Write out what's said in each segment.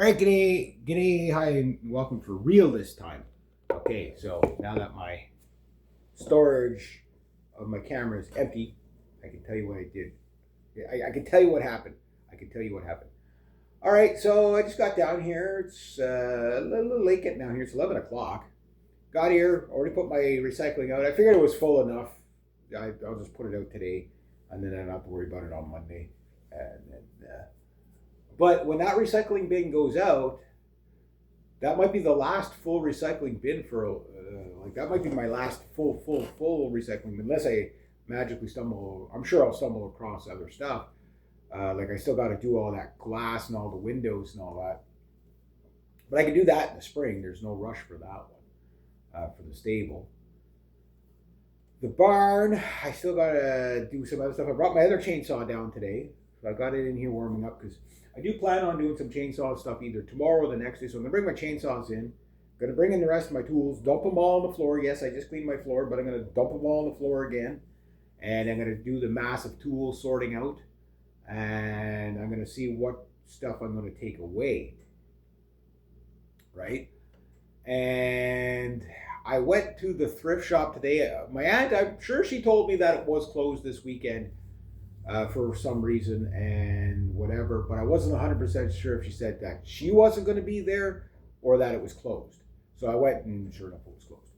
All right, g'day, hi, and welcome for real this time. Okay, so now that my storage of my camera is empty, I can tell you what I did. I can tell you what happened. I can tell you what happened. All right, so I just got down here. It's a little late getting down here. It's 11 o'clock. Got here, already put my recycling out. I figured it was full enough. I'll just put it out today, and then I don't have to worry about it on Monday. And then, but when that recycling bin goes out, that might be the last full recycling bin for like that might be my last full recycling bin, unless I magically stumble. I'm sure I'll stumble across other stuff. Like I still got to do all that glass and all the windows and all that, but I can do that in the spring. There's no rush for that one for the stable. The barn, I still got to do some other stuff. I brought my other chainsaw down today, so I got it in here warming up because I do plan on doing some chainsaw stuff either tomorrow or the next day. So I'm gonna bring my chainsaws in. I'm gonna bring in the rest of my tools, dump them all on the floor. Yes, I just cleaned my floor, but I'm gonna dump them all on the floor again. And I'm gonna do the massive tool sorting out. And I'm gonna see what stuff I'm gonna take away. Right? And I went to the thrift shop today. My aunt, I'm sure she told me that it was closed this weekend. For some reason and whatever, but I wasn't 100% sure if she said that she wasn't going to be there or that it was closed. So I went and sure enough it was closed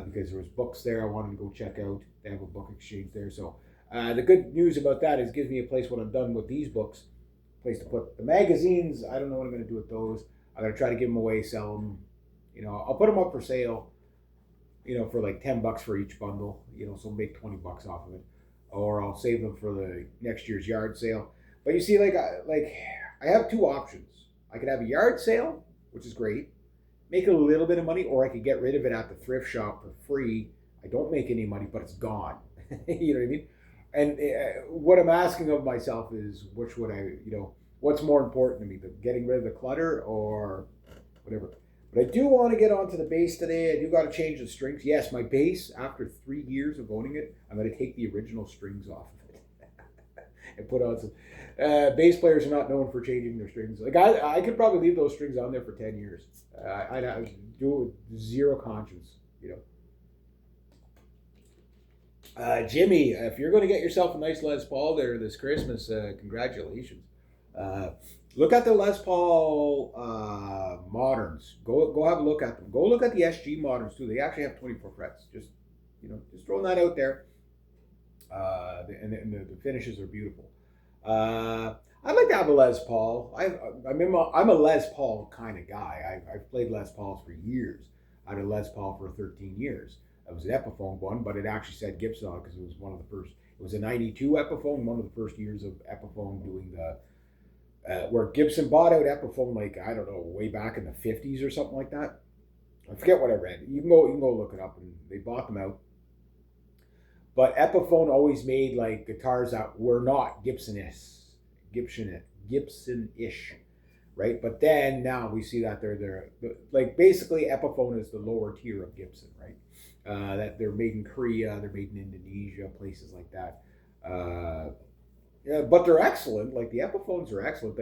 because there was books there I wanted to go check out. They have a book exchange there. So the good news about that is it gives me a place when I'm done with these books, place to put the magazines. I don't know what I'm going to do with those. I'm going to try to give them away, sell them. I'll put them up for sale, for like $10 for each bundle, so make $20 off of it. Or I'll save them for the next year's yard sale. But you see, I have two options. I could have a yard sale, which is great, make a little bit of money, or I could get rid of it at the thrift shop for free. I don't make any money, but it's gone. You know what I mean? And what I'm asking of myself is, which would what's more important to me, the getting rid of the clutter or whatever. But I do want to get onto the bass today. I do got to change the strings. Yes, my bass, after 3 years of owning it, I'm going to take the original strings off of it and put on some. Bass players are not known for changing their strings. Like I could probably leave those strings on there for 10 years. I'd do it with zero conscience. Jimmy, if you're going to get yourself a nice Les Paul there this Christmas, congratulations. Look at the Les Paul moderns. Go have a look at them. Go look at the SG moderns too. They actually have 24 frets. Just throwing that out there. And the finishes are beautiful. I'd like to have a Les Paul. I'm a Les Paul kind of guy. I've played Les Pauls for years. I had a Les Paul for 13 years. It was an Epiphone one, but it actually said Gibson on it because it was one of the first. It was a '92 Epiphone, one of the first years of Epiphone doing the. Where Gibson bought out Epiphone, I don't know, way back in the 50s or something like that. I forget what I read. You can go look it up, and they bought them out. But Epiphone always made guitars that were not Gibson-ish, right? But then now we see that they're basically Epiphone is the lower tier of Gibson, right? That they're made in Korea, they're made in Indonesia, places like that. Yeah, but they're excellent. The Epiphones are excellent.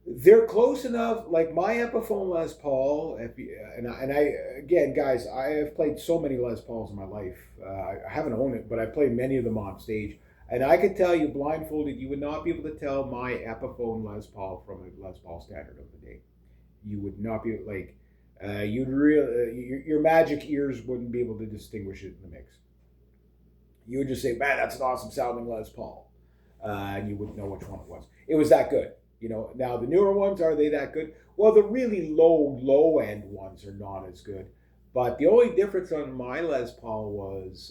They're close enough. Like my Epiphone Les Paul, again, guys, I have played so many Les Pauls in my life. I haven't owned it, but I played many of them on stage. And I could tell you, blindfolded, you would not be able to tell my Epiphone Les Paul from a Les Paul standard of the day. You would not be your magic ears wouldn't be able to distinguish it in the mix. You would just say, man, that's an awesome sounding Les Paul. And you wouldn't know which one it was. It was that good. Now the newer ones, are they that good? Well, the really low end ones are not as good. But the only difference on my Les Paul was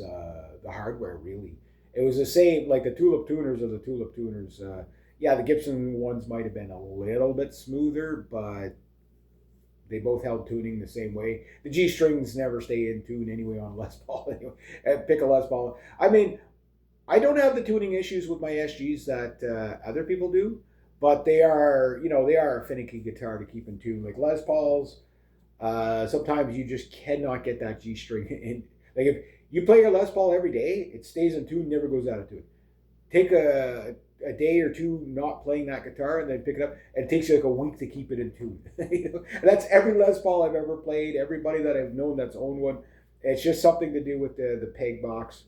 the hardware, really. It was the same, like the Tulip tuners are the Tulip tuners. The Gibson ones might have been a little bit smoother, but they both held tuning the same way. The G strings never stay in tune anyway on Les Paul. Anyway, pick a Les Paul. I mean, I don't have the tuning issues with my SGs that other people do, but they are a finicky guitar to keep in tune. Like Les Pauls, sometimes you just cannot get that G string in. If you play your Les Paul every day, it stays in tune, never goes out of tune. Take a a day or two not playing that guitar and then pick it up, and it takes you like a week to keep it in tune. And that's every Les Paul I've ever played. Everybody that I've known that's owned one. It's just something to do with the peg box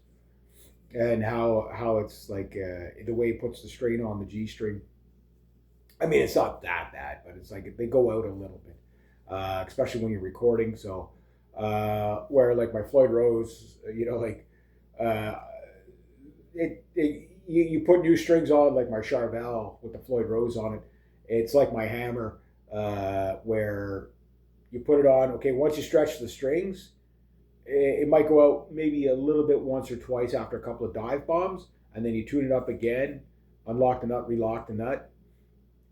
and how it's like the way it puts the strain on the G string. I mean, it's not that bad, but it's like they go out a little bit, especially when you're recording. So, where like my Floyd Rose, uh, you put new strings on, like my Charvel with the Floyd Rose on it. It's like my hammer, where you put it on. Okay, once you stretch the strings, it might go out maybe a little bit once or twice after a couple of dive bombs, and then you tune it up again, unlock the nut, relock the nut,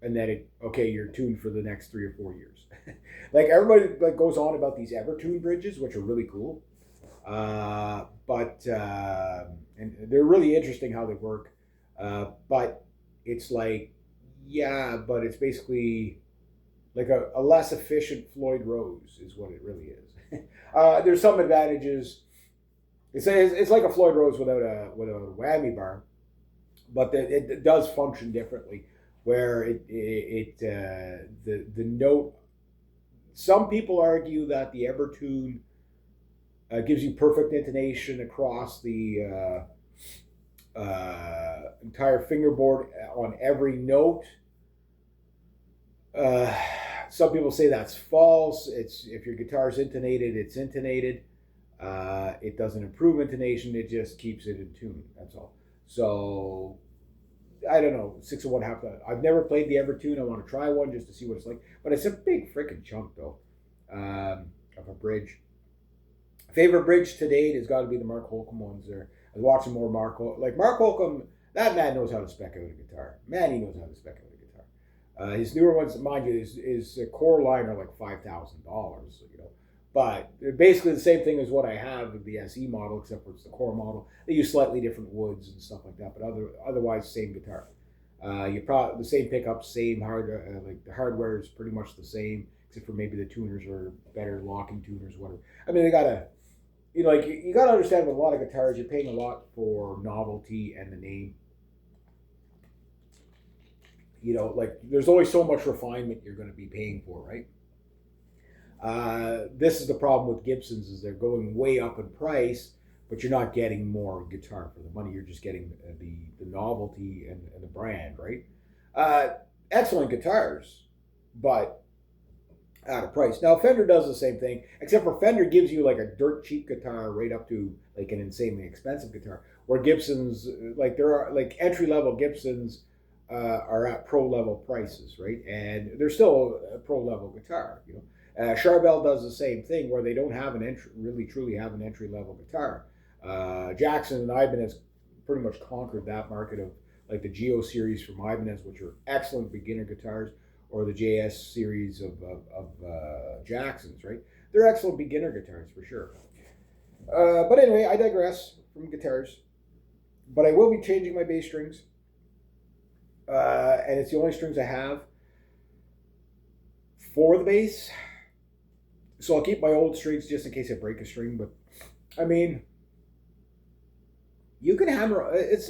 and then you're tuned for the next 3 or 4 years. Like everybody like goes on about these Evertune bridges, which are really cool, but and they're really interesting how they work. But it's like, yeah, but it's basically like a less efficient Floyd Rose is what it really is. There's some advantages. It's like a Floyd Rose without a whammy bar, but it does function differently. Where the note. Some people argue that the Evertune gives you perfect intonation across the entire fingerboard on every note. Some people say that's false. It's if your guitar's intonated, it's intonated. It doesn't improve intonation. It just keeps it in tune. That's all. So I don't know, 6 of 1 half. I've never played the Evertune. I want to try one just to see what it's like. But it's a big freaking chunk though, of a bridge. Favorite bridge to date has got to be the Mark Holcomb ones. There, I was watching more Mark Holcomb. That man knows how to spec out a guitar. Man, he knows how to spec out a guitar. His newer ones, mind you, his core line are like $5,000. But they're basically the same thing as what I have with the SE model, except for it's the core model. They use slightly different woods and stuff like that, but otherwise same guitar. You probably the same pickups, same like the hardware is pretty much the same, except for maybe the tuners are better locking tuners, whatever. I mean, you gotta understand with a lot of guitars, you're paying a lot for novelty and the name. Like there's only so much refinement you're going to be paying for, right? This is the problem with Gibsons is they're going way up in price, but you're not getting more guitar for the money. You're just getting the novelty and the brand, right? Excellent guitars, but out of price. Now Fender does the same thing, except for Fender gives you like a dirt cheap guitar right up to like an insanely expensive guitar. Where Gibsons, like there are like entry level Gibsons are at pro level prices, right? And they're still a pro level guitar, Charvel does the same thing where they don't have really truly have an entry level guitar. Jackson and Ibanez pretty much conquered that market of like the Geo series from Ibanez, which are excellent beginner guitars, or the JS series of Jacksons, right? They're excellent beginner guitars for sure. But anyway, I digress from guitars. But I will be changing my bass strings, and it's the only strings I have for the bass. So I'll keep my old strings just in case I break a string. But I mean, you can hammer. It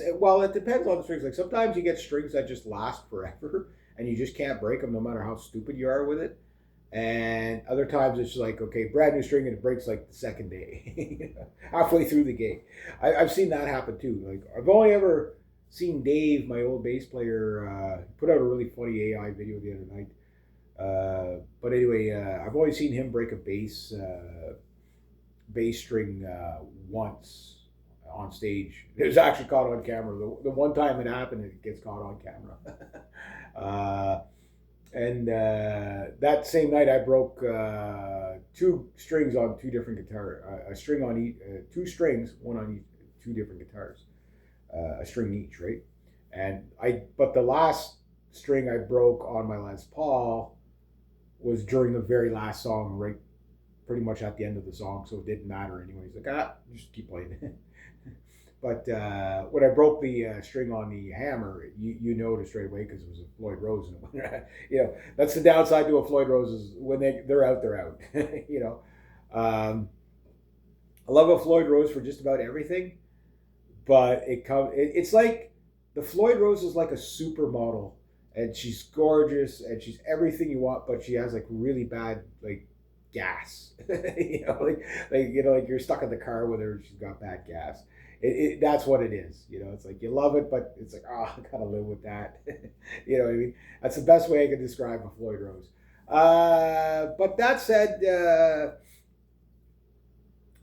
depends on the strings. Like sometimes you get strings that just last forever, and you just can't break them no matter how stupid you are with it. And other times it's like, okay, brand new string and it breaks like the second day, halfway through the game. I've seen that happen too. Like I've only ever seen Dave, my old bass player, put out a really funny AI video the other night. But anyway, I've only seen him break a bass string once on stage. It was actually caught on camera. The one time it happened, it gets caught on camera. And that same night, I broke 2 strings on 2 different guitars. A string on each, 2 strings, one on each, 2 different guitars. A string each, right? But the last string I broke on my Les Paul was during the very last song, right? Pretty much at the end of the song, so it didn't matter anyway. He's like, just keep playing. But when I broke the string on the hammer, you noticed right away because it was a Floyd Rose. That's the downside to a Floyd Rose is when they're out, they're out. I love a Floyd Rose for just about everything, but it's like the Floyd Rose is like a supermodel, and she's gorgeous, and she's everything you want, but she has like really bad like gas. Like you're stuck in the car with her. She's got bad gas. That's what it is. It's like you love it, but it's like, oh, I gotta live with that. You know what I mean? That's the best way I can describe a Floyd Rose. But that said,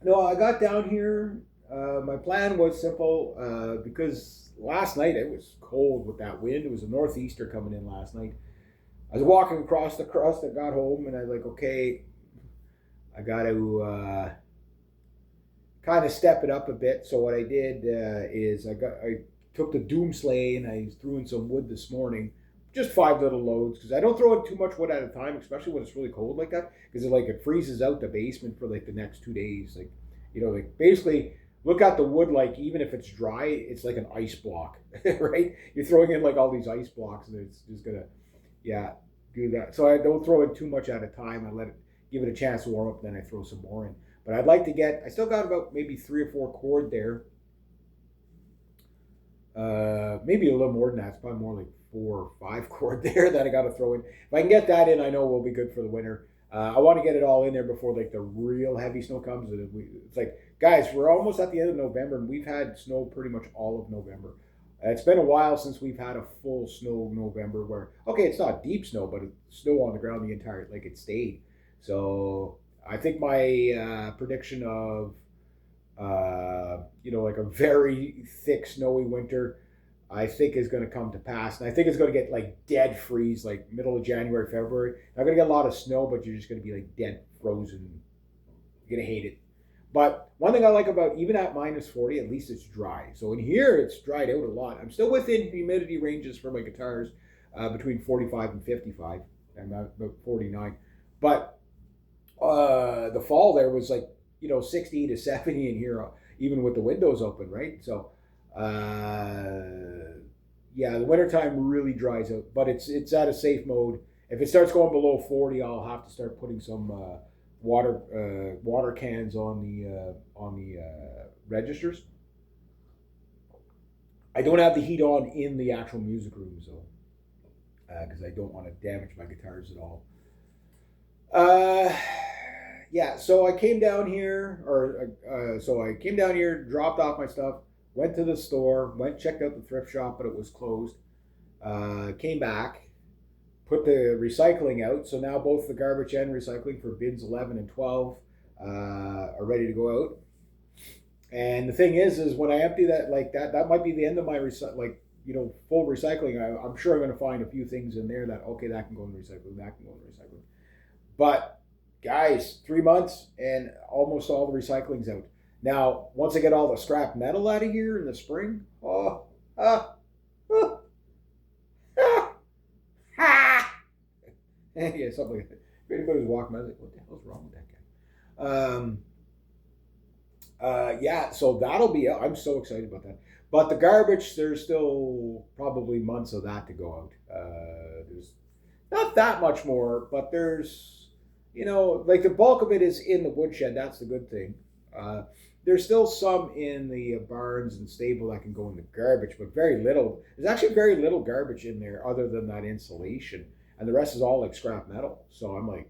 no, I got down here. My plan was simple because last night it was cold with that wind. It was a northeaster coming in last night. I was walking across the crust. I got home and I was like, okay, I got to kind of step it up a bit. So what I did is I took the doom sleigh and I threw in some wood this morning, just 5 little loads, because I don't throw in too much wood at a time, especially when it's really cold like that, because it freezes out the basement for like the next 2 days. Like basically look at the wood, like even if it's dry, it's like an ice block, right? You're throwing in like all these ice blocks and it's just gonna, yeah, do that. So I don't throw in too much at a time. I give it a chance to warm up, then I throw some more in. But I'd like to I still got about maybe 3 or 4 cord there. Maybe a little more than that. It's probably more like 4 or 5 cord there that I got to throw in. If I can get that in, I know we'll be good for the winter. I want to get it all in there before like the real heavy snow comes. It's like, guys, we're almost at the end of November and we've had snow pretty much all of November. It's been a while since we've had a full snow November where, okay, it's not deep snow, but it's snow on the ground the entire, like it stayed. So I think my prediction of, like a very thick snowy winter, I think is going to come to pass. And I think it's going to get like dead freeze, like middle of January, February. Not going to get a lot of snow, but you're just going to be like dead frozen. You're going to hate it. But one thing I like about even at minus 40, at least it's dry. So in here, it's dried out a lot. I'm still within humidity ranges for my guitars between 45 and 55. I'm about 49. But the fall there was like, 60 to 70 in here, even with the windows open, right? So, yeah, the wintertime really dries out, but it's at a safe mode. If it starts going below 40, I'll have to start putting some water cans on the registers. I don't have the heat on in the actual music rooms though, because I don't want to damage my guitars at all. Yeah, so I came down here, dropped off my stuff, went to the store, checked out the thrift shop, but it was closed. Came back, put the recycling out. So now both the garbage and recycling for bins 11 and 12 are ready to go out. And the thing is when I empty that might be the end of my full recycling. I'm sure I'm going to find a few things in there that, okay, that can go in recycling, that can go in recycling. But guys, 3 months and almost all the recycling's out. Now, once I get all the scrap metal out of here in the spring, yeah, something like that. If anybody was walking by, I was like, what the hell's wrong with that guy? Yeah, so that'll be, I'm so excited about that. But the garbage, there's still probably months of that to go out. There's not that much more, but there's, like the bulk of it is in the woodshed. That's the good thing. There's still some in the barns and stable that can go in the garbage, but very little. There's actually very little garbage in there other than that insulation. And the rest is all like scrap metal. So I'm like,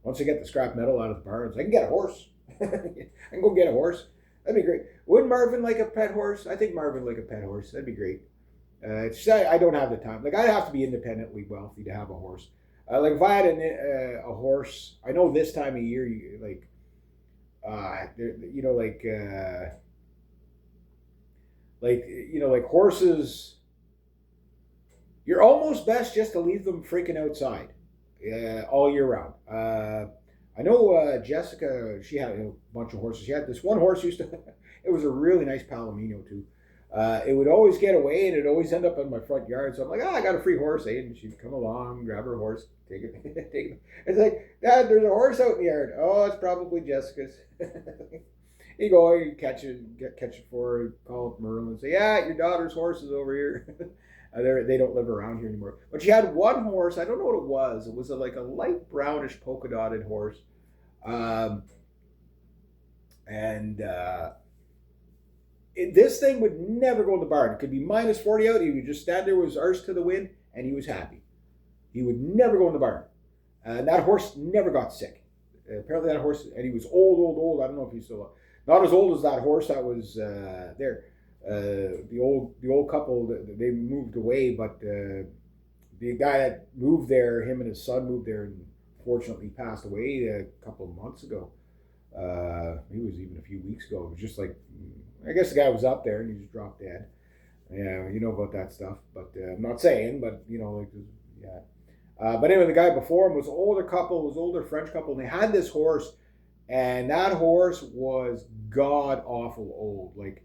once I get the scrap metal out of the barns, I can get a horse. I can go get a horse. That'd be great. Wouldn't Marvin like a pet horse? I think Marvin would like a pet horse. That'd be great. I don't have the time. Like I'd have to be independently wealthy to have a horse. Like if I had a horse, I know this time of year, like horses, you're almost best just to leave them freaking outside all year round. I know Jessica, she had a bunch of horses. She had this one horse it was a really nice Palomino too. It would always get away and it'd always end up in my front yard. So I'm like, I got a free horse, eh? And she'd come along, grab her horse, take it, take it. It's like, Dad, there's a horse out in the yard. Oh, it's probably Jessica's. You go, you catch it for her, call up Merle and say, yeah, your daughter's horse is over here. They don't live around here anymore. But she had one horse. I don't know what it was. It was like a light brownish polka dotted horse. This thing would never go in the barn. It could be minus 40 out. He would just stand there with his arse to the wind, and he was happy. He would never go in the barn. And that horse never got sick. Apparently, that horse, and he was old. I don't know if he's still not as old as that horse that was there. The old couple, they moved away, but the guy that moved there, him and his son moved there, and fortunately passed away a couple of months ago. He was even a few weeks ago. It was just like, I guess the guy was up there and he just dropped dead. Yeah, you know about that stuff, but I'm not saying, but like, yeah. But anyway, the guy before him was an older couple, was an older French couple, and they had this horse, and that horse was god awful old. Like,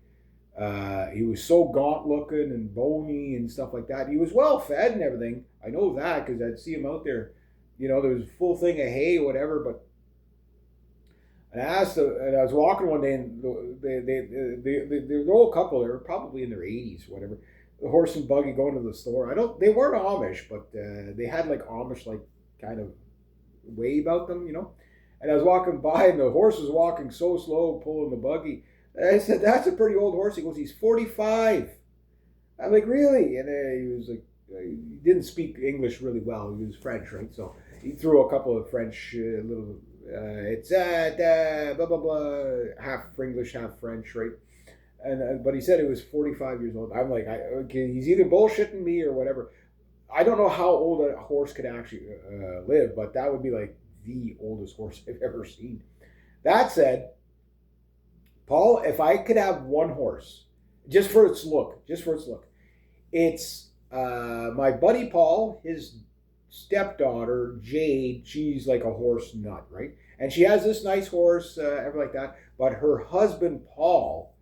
he was so gaunt looking and bony and stuff like that. He was well fed and everything. I know that because I'd see him out there. There was a full thing of hay or whatever, but. And I was walking one day, and the old couple, they were probably in their 80s, whatever. The horse and buggy going to the store. They weren't Amish, but they had like Amish like kind of way about them, And I was walking by, and the horse was walking so slow, pulling the buggy. And I said, "That's a pretty old horse." He goes, "He's 45." I'm like, "Really?" And he was like, he didn't speak English really well. He was French, right? So he threw a couple of French little. It's blah blah blah, half English, half French, right? And but he said he was 45 years old. I'm like, okay, he's either bullshitting me or whatever. I don't know how old a horse could actually live, but that would be like the oldest horse I've ever seen. That said, Paul, if I could have one horse, just for its look, it's my buddy Paul, his stepdaughter Jade. She's like a horse nut, right? And she has this nice horse, ever like that. But her husband Paul,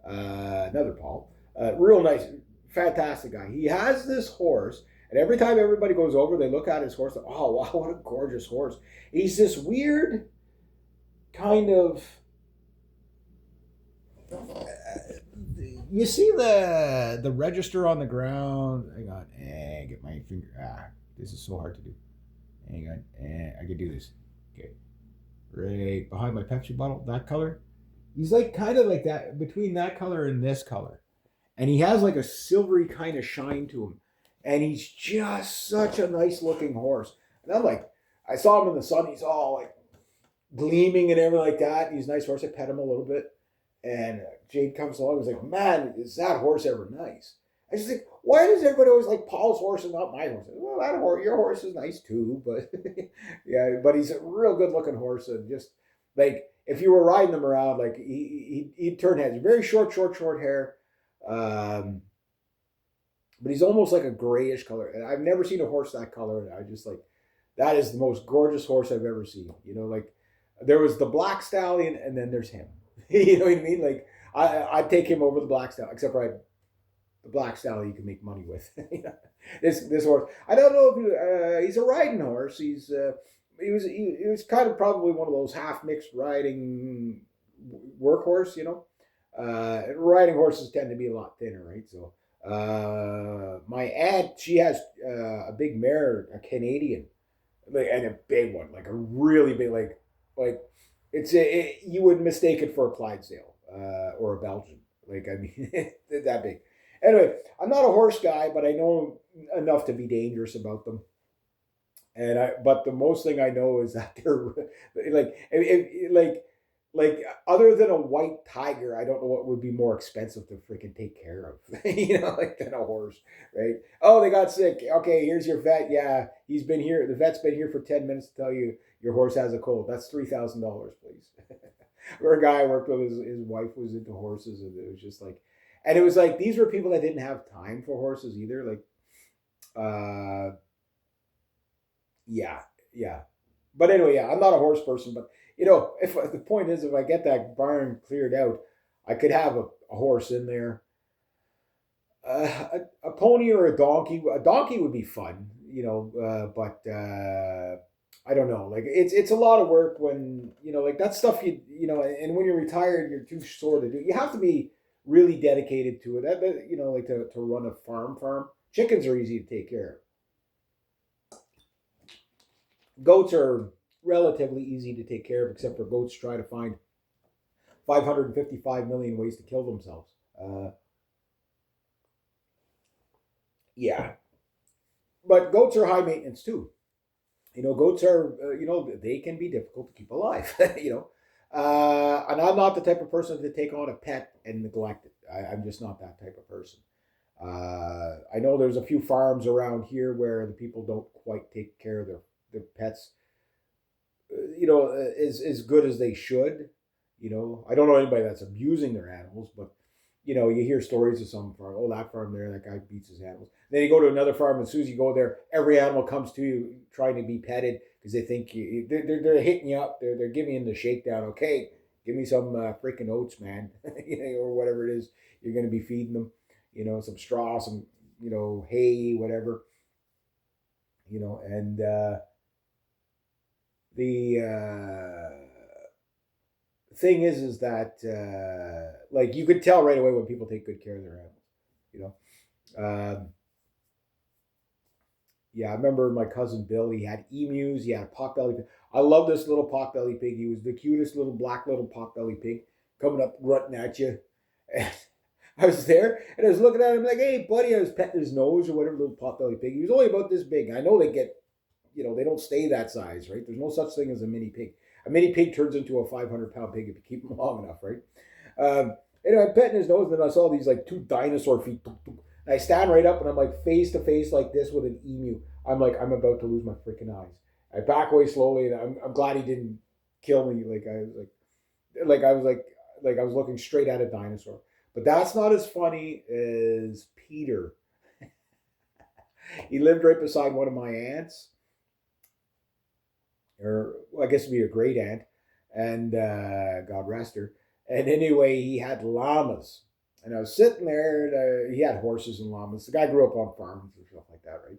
another Paul, real nice, fantastic guy. He has this horse, and every time everybody goes over, they look at his horse. Like, oh wow, what a gorgeous horse! He's this weird kind of. You see the register on the ground. Hang on, get my finger. This is so hard to do. Hang on, I can do this. Okay, right behind my Pepsi bottle, that color. He's like kind of like that, between that color and this color, and he has like a silvery kind of shine to him, and he's just such a nice looking horse. And I'm like, I saw him in the sun. He's all like gleaming and everything like that. And he's a nice horse. I pet him a little bit. And Jade comes along and was like, "Man, is that horse ever nice?" I just think, why does everybody always like Paul's horse and not my horse? Well, that horse, your horse is nice too, but yeah, but he's a real good looking horse, and just like if you were riding him around, like he'd turn heads. Very short hair, but he's almost like a grayish color. And I've never seen a horse that color, and I just like that is the most gorgeous horse I've ever seen. Like there was the black stallion, and then there's him. You know what I mean? Like I'd take him over the black stallion, except for the black stallion you can make money with. This horse, I don't know if he's a riding horse. He was kind of probably one of those half mixed riding workhorse. Riding horses tend to be a lot thinner, right? So my aunt, she has a big mare, a Canadian, and a big one, like a really big, like. You would mistake it for a Clydesdale or a Belgian. Like, I mean, that big. Anyway, I'm not a horse guy, but I know enough to be dangerous about them. But the most thing I know is that they're like other than a white tiger, I don't know what would be more expensive to freaking take care of, like than a horse, right? Oh, they got sick. Okay, here's your vet. Yeah, he's been here. The vet's been here for 10 minutes to tell you your horse has a cold. That's $3,000, please. Where a guy I worked with, his wife was into horses, and it was just like, and it was like these were people that didn't have time for horses either. Like, yeah. But anyway, yeah, I'm not a horse person, but if the point is, if I get that barn cleared out, I could have a horse in there, a pony or a donkey. A donkey would be fun, but I don't know. Like it's a lot of work when like that stuff. And when you're retired, you're too sore to do. You have to be really dedicated to it. Like to run a farm. Chickens are easy to take care of. Goats are relatively easy to take care of, except for goats try to find 555 million ways to kill themselves. Uh, yeah, but goats are high maintenance too. Goats are, they can be difficult to keep alive. And I'm not the type of person to take on a pet and neglect it. I'm just not that type of person. I know there's a few farms around here where the people don't quite take care of their pets, as good as they should. I don't know anybody that's abusing their animals, but you hear stories of some farm. Oh, that farm there, that guy beats his animals. Then you go to another farm, and as soon as you go there, every animal comes to you trying to be petted because they think they're hitting you up. They're giving you the shakedown. Okay, give me some freaking oats, man, or whatever it is you're going to be feeding them. Some straw, some hay, whatever. And the thing is that like you could tell right away when people take good care of their animals. You know, um, yeah, I remember my cousin Bill. He had emus. He had a potbelly pig. I love this little potbelly pig. He was the cutest little black little potbelly pig coming up grunting at you. And I was there and I was looking at him like, "Hey, buddy," I was petting his nose or whatever. Little potbelly pig. He was only about this big. I know they get, they don't stay that size, right? There's no such thing as a mini pig. A mini pig turns into a 500-pound pig if you keep him long enough, right? Anyway, I'm petting his nose, and then I saw these like two dinosaur feet. And I stand right up, and I'm like face to face like this with an emu. I'm like, I'm about to lose my freaking eyes. I back away slowly, and I'm glad he didn't kill me. Like I was like I was looking straight at a dinosaur. But that's not as funny as Peter. He lived right beside one of my aunts, or well, I guess it'd be a great aunt, and God rest her. And anyway, he had llamas, and I was sitting there. And, he had horses and llamas. The guy grew up on farms and stuff like that, right?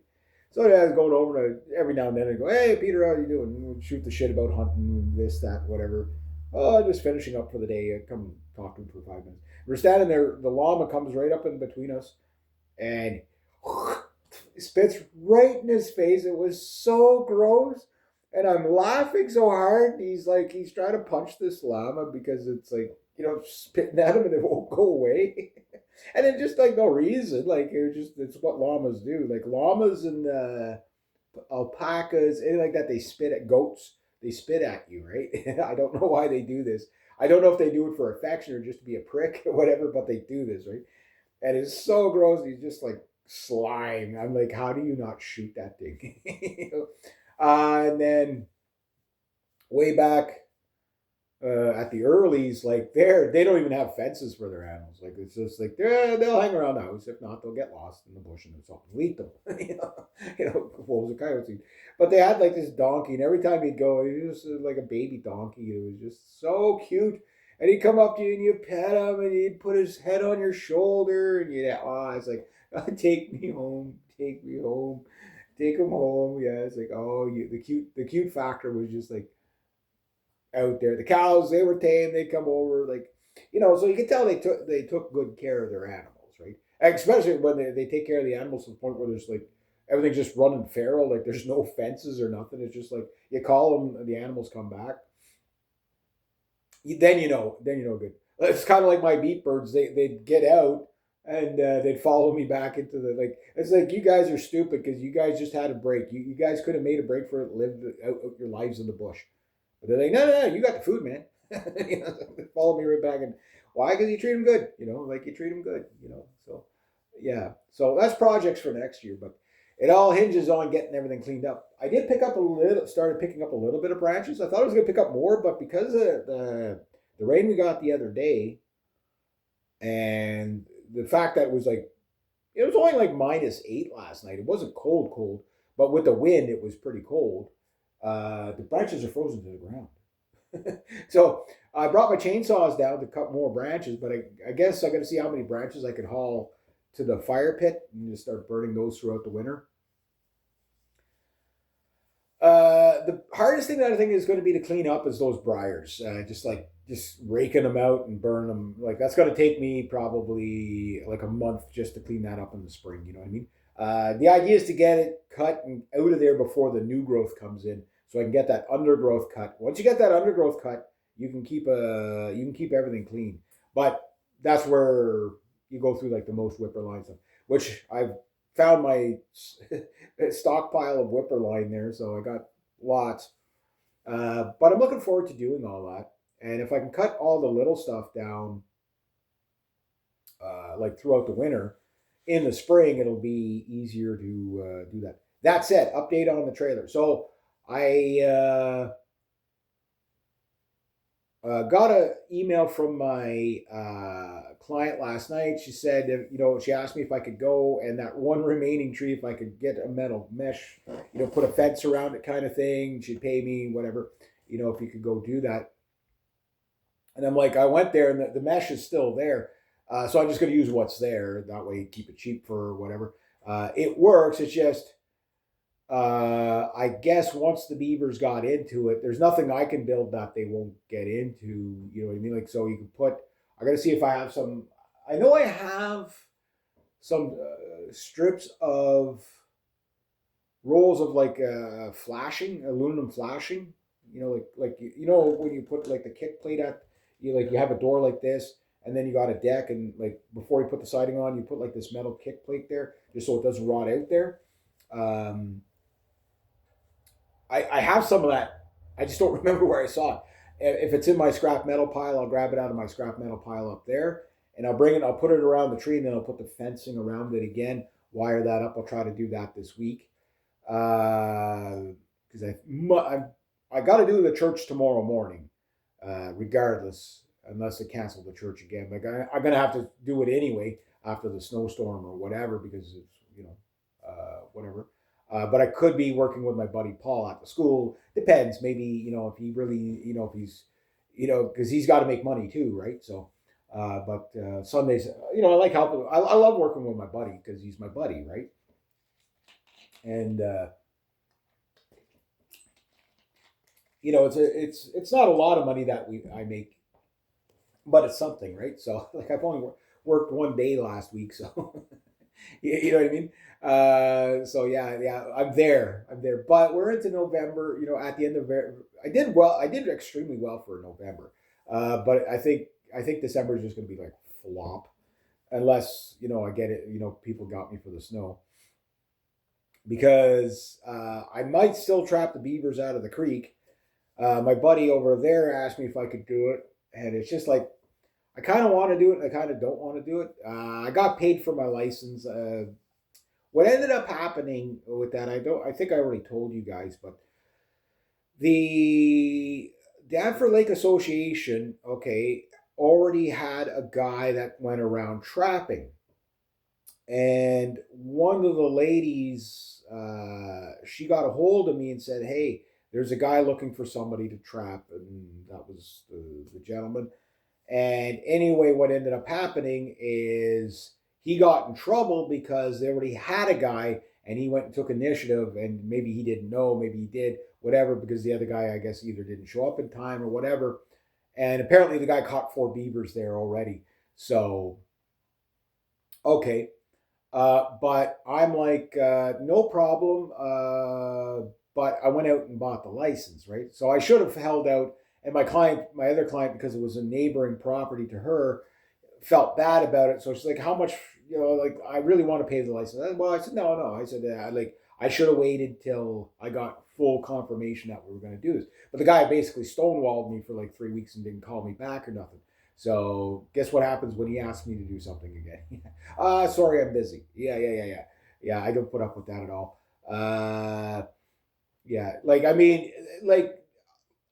So I was going over to every now and then and go, "Hey, Peter, how you doing?" And we'd shoot the shit about hunting, this, that, whatever. Oh, just finishing up for the day. I come talk to him for 5 minutes. We're standing there. The llama comes right up in between us, and spits right in his face. It was so gross. And I'm laughing so hard. He's trying to punch this llama because it's like, spitting at him and it won't go away. And then just like no reason. Like it's what llamas do. Like llamas and alpacas, anything like that, they spit at goats. They spit at you, right? I don't know why they do this. I don't know if they do it for affection or just to be a prick or whatever, but they do this, right? And it's so gross. He's just like slime. I'm like, how do you not shoot that thing? And then way back at the earlies, like they don't even have fences for their animals. Like it's just like they'll hang around the house. If not, they'll get lost in the bush and something will eat them. Wolves or coyotes eat. But they had like this donkey, and every time he'd go, he was just like a baby donkey. It was just so cute. And he'd come up to you and you pet him, and he'd put his head on your shoulder, and it's like, take me home, take me home, take him home. Yeah, it's like, oh, the cute factor was just like out there. The cows, they were tame. They'd come over, like, so you could tell they took good care of their animals, right? Especially when they take care of the animals to the point where there's like everything's just running feral, like there's no fences or nothing. It's just like you call them, and the animals come back. Then you know good. It's kind of like my beat birds. They'd get out and they'd follow me back into the like. It's like you guys are stupid because you guys just had a break. You guys could have made a break for it, lived out your lives in the bush. But they're like, no, you got the food, man. Follow me right back. And why? Because you treat them good. Like you treat them good. So yeah. So that's projects for next year, but it all hinges on getting everything cleaned up. I did started picking up a little bit of branches. I thought I was going to pick up more, but because of the rain we got the other day, and the fact that it was only like -8 last night. It wasn't cold, but with the wind, it was pretty cold. The branches are frozen to the ground. So I brought my chainsaws down to cut more branches, but I guess I got to see how many branches I could haul to the fire pit and just start burning those throughout the winter. The hardest thing that I think is going to be to clean up is those briars. Just raking them out and burn them. Like that's going to take me probably like a month just to clean that up in the spring. You know what I mean? The idea is to get it cut and out of there before the new growth comes in, so I can get that undergrowth cut. Once you get that undergrowth cut, you can keep everything clean. But that's where you go through like the most whipper line stuff, which I've found my stockpile of whipper line there, so I got lots. But I'm looking forward to doing all that, and if I can cut all the little stuff down, like throughout the winter, in the spring it'll be easier to do that. That said, update on the trailer. So I got an email from my client last night. She said, she asked me if I could go, and that one remaining tree, if I could get a metal mesh, put a fence around it kind of thing. She'd pay me whatever, if you could go do that. And I'm like, I went there, and the mesh is still there. So I'm just going to use what's there. That way, keep it cheap for whatever. It works. It's just, I guess once the beavers got into it, there's nothing I can build that they won't get into. You know what I mean? Like, so you can put. I got to see if I have some. I know I have some strips of rolls of like flashing, aluminum flashing. Like when you put like the kick plate at, you have a door like this, and then you got a deck, and like before you put the siding on, you put like this metal kick plate there, just so it doesn't rot out there. I have some of that. I just don't remember where I saw it. If it's in my scrap metal pile, I'll grab it out of my scrap metal pile up there, and I'll bring it. I'll put it around the tree, and then I'll put the fencing around it again. Wire that up. I'll try to do that this week, because I got to do the church tomorrow morning, regardless, unless they cancel the church again. Like I'm gonna have to do it anyway after the snowstorm or whatever, because it's whatever. But I could be working with my buddy Paul at the school. Depends. Maybe, if he really, if he's, because he's got to make money too, right? So, but Sundays, I like helping. I love working with my buddy because he's my buddy, right? And it's not a lot of money that I make, but it's something, right? So, like I've only worked one day last week, so you know what I mean. So yeah, I'm there. But we're into November. At the end of I did well. I did extremely well for November. But I think December is just going to be like flop, unless I get it. People got me for the snow, because I might still trap the beavers out of the creek. My buddy over there asked me if I could do it, and it's just like I kind of want to do it, and I kind of don't want to do it. I got paid for my license. What ended up happening with that, I think I already told you guys, but the Danford Lake Association, okay, already had a guy that went around trapping. And one of the ladies, she got a hold of me and said, hey, there's a guy looking for somebody to trap. And that was the gentleman. And anyway, what ended up happening is he got in trouble because they already had a guy, and he went and took initiative, and maybe he didn't know, maybe he did, whatever, because the other guy, I guess, either didn't show up in time or whatever. And apparently the guy caught 4 beavers there already. So, okay. But I'm like, no problem. But I went out and bought the license, right? So I should have held out. And my other client, because it was a neighboring property to her, felt bad about it. So she's like, how much, like, I really want to pay the license. Well, I said, no. I said, I should have waited till I got full confirmation that we were going to do this. But the guy basically stonewalled me for like 3 weeks and didn't call me back or nothing. So guess what happens when he asks me to do something again? Sorry, I'm busy. Yeah, I don't put up with that at all. Yeah, like, I mean, like,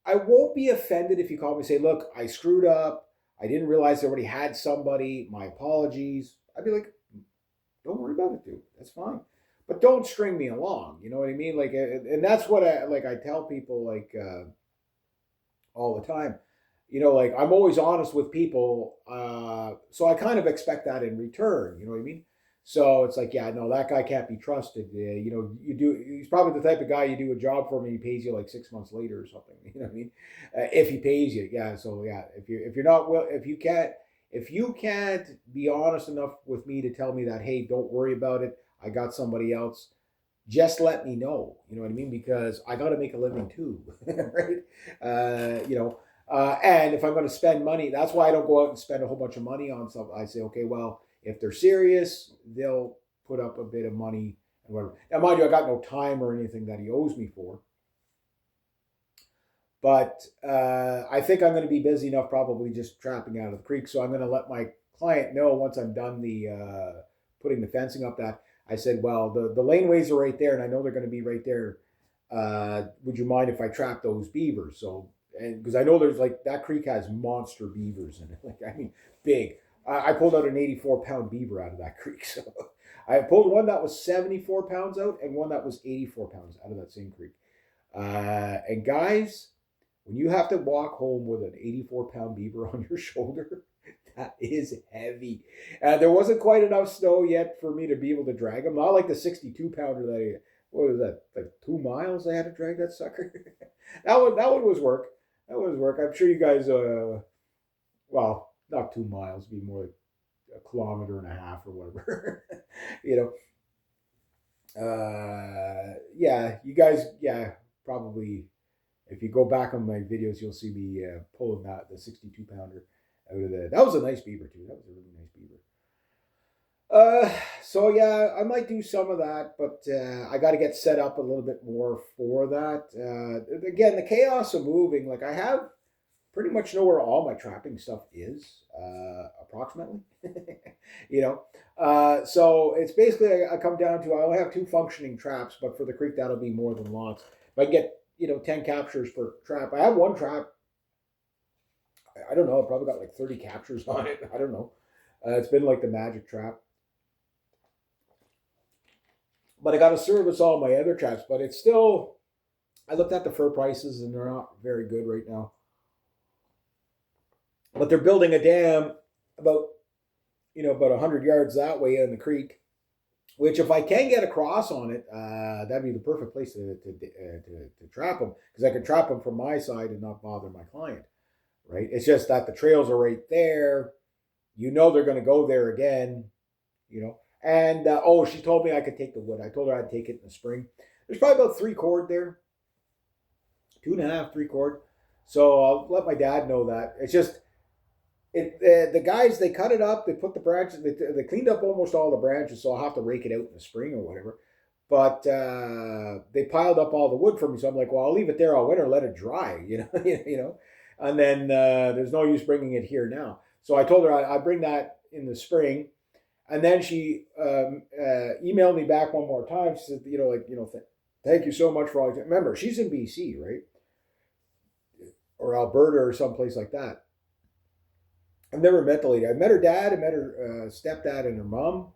I won't be offended if you call me and say, look, I screwed up. I didn't realize I already had somebody. My apologies. I'd be like, don't worry about it, dude. That's fine. But don't string me along. You know what I mean? Like, and that's what I tell people, like, all the time. Like, I'm always honest with people. So I kind of expect that in return. You know what I mean? So it's like, yeah, no, that guy can't be trusted. He's probably the type of guy you do a job for him and he pays you like 6 months later or something. You know what I mean? If he pays you, yeah. So yeah, if you can't be honest enough with me to tell me that, hey, don't worry about it, I got somebody else. Just let me know. You know what I mean? Because I got to make a living too, right? And if I'm going to spend money, that's why I don't go out and spend a whole bunch of money on something. I say, okay, well, If they're serious, they'll put up a bit of money and whatever. Now, mind you, I got no time or anything that he owes me for. But I think I'm going to be busy enough probably just trapping out of the creek. So I'm going to let my client know once I'm done the putting the fencing up that I said, well, the laneways are right there and I know they're going to be right there. Would you mind if I trap those beavers? So, and because I know there's like that creek has monster beavers in it. Like, I mean, big. I pulled out an 84-pound beaver out of that creek. So I pulled one that was 74 pounds out and one that was 84 pounds out of that same creek. And guys, when you have to walk home with an 84-pound beaver on your shoulder, that is heavy. There wasn't quite enough snow yet for me to be able to drag him. Not like the 62-pounder that what was that, like 2 miles I had to drag that sucker? that one was work. That was work. I'm sure you guys, well, not 2 miles, it'd be more like a kilometer and a half or whatever. you know, yeah, you guys, yeah, probably. If you go back on my videos, you'll see me pulling the 62-pounder out of the. That was a nice beaver too. That was a really nice beaver. So yeah, I might do some of that, but I got to get set up a little bit more for that. Again, the chaos of moving, like I have pretty much know where all my trapping stuff is, approximately. you know, so it's basically I come down to I only have 2 functioning traps, but for the creek that'll be more than lots. If I get 10 captures per trap, I have one trap. I don't know. I probably got like 30 captures on it. I don't know. It's been like the magic trap. But I got to service all my other traps. But it's still, I looked at the fur prices and they're not very good right now. But they're building a dam about 100 yards that way in the creek, which if I can get across on it, that'd be the perfect place to trap them, because I could trap them from my side and not bother my client, right? It's just that the trails are right there. They're going to go there again, And, she told me I could take the wood. I told her I'd take it in the spring. There's probably about 3 cord there. 2.5, 3 cord. So I'll let my dad know that. It's just, the guys, they cut it up, they put the branches, they cleaned up almost all the branches, so I'll have to rake it out in the spring or whatever. But they piled up all the wood for me, so I'm like, well, I'll leave it there all winter, let it dry, And then there's no use bringing it here now. So I told her I'd bring that in the spring. And then she emailed me back one more time. She said, thank you so much for all. Remember, she's in BC, right? Or Alberta or someplace like that. I've never met the lady. I've met her dad, I met her stepdad and her mom,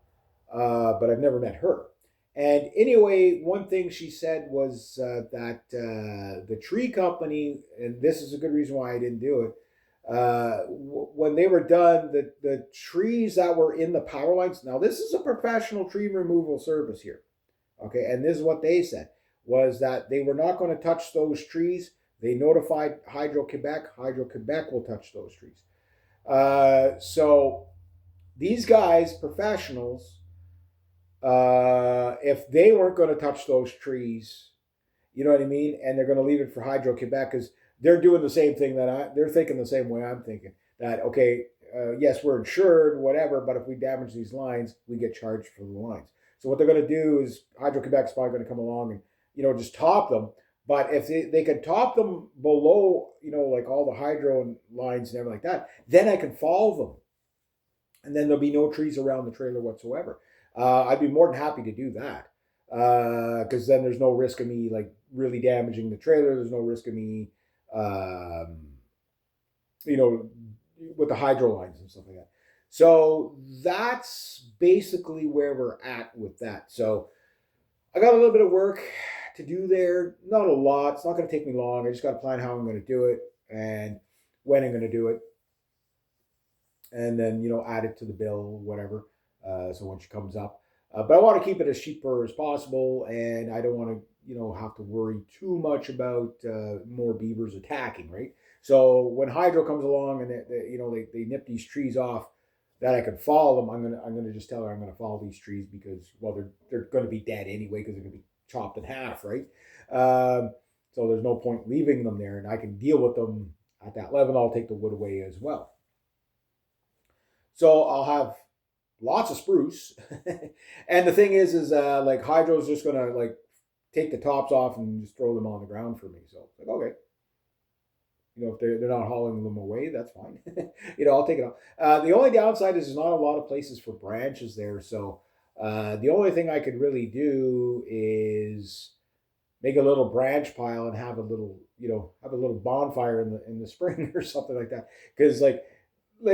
but I've never met her. And anyway, one thing she said was that the tree company, and this is a good reason why I didn't do it, when they were done, the trees that were in the power lines, now this is a professional tree removal service here, okay, and this is what they said, was that they were not going to touch those trees. They notified Hydro-Quebec. Hydro-Quebec will touch those trees. So these guys, professionals, if they weren't going to touch those trees, you know what I mean, and they're going to leave it for Hydro-Quebec, because they're doing the same thing they're thinking the same way I'm thinking, that, okay, yes, we're insured, whatever, but if we damage these lines, we get charged for the lines. So what they're going to do is Hydro-Quebec is probably going to come along and, just top them. But if they could top them below, like all the hydro lines and everything like that, then I can follow them. And then there'll be no trees around the trailer whatsoever. I'd be more than happy to do that. Because then there's no risk of me like really damaging the trailer. There's no risk of me, with the hydro lines and stuff like that. So that's basically where we're at with that. So I got a little bit of work to do there. Not a lot. It's not going to take me long. I just got to plan how I'm going to do it and when I'm going to do it. And then, add it to the bill, whatever. So when she comes up. But I want to keep it as cheaper as possible. And I don't want to, have to worry too much about more beavers attacking, right? So when Hydro comes along and they nip these trees off that I can follow them, I'm gonna just tell her I'm gonna follow these trees because, well, they're going to be dead anyway because they're going to be chopped in half, right? So there's no point leaving them there, and I can deal with them at that level. I'll take the wood away as well. So I'll have lots of spruce. And the thing is like hydro's just gonna like take the tops off and just throw them on the ground for me. So it's like, okay, if they're not hauling them away, that's fine. I'll take it off. The only downside is there's not a lot of places for branches there. So the only thing I could really do is make a little branch pile and have a little, have a little bonfire in the spring or something like that. Because like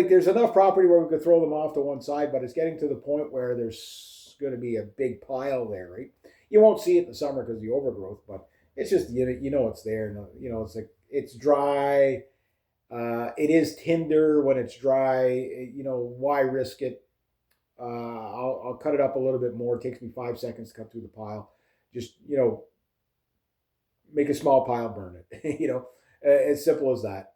there's enough property where we could throw them off to one side, but it's getting to the point where there's going to be a big pile there, right? You won't see it in the summer because of the overgrowth, but it's just it's there, and it's like it's dry. It is tinder when it's dry. Why risk it? I'll cut it up a little bit more. It takes me 5 seconds to cut through the pile. Just make a small pile, burn it. As simple as that.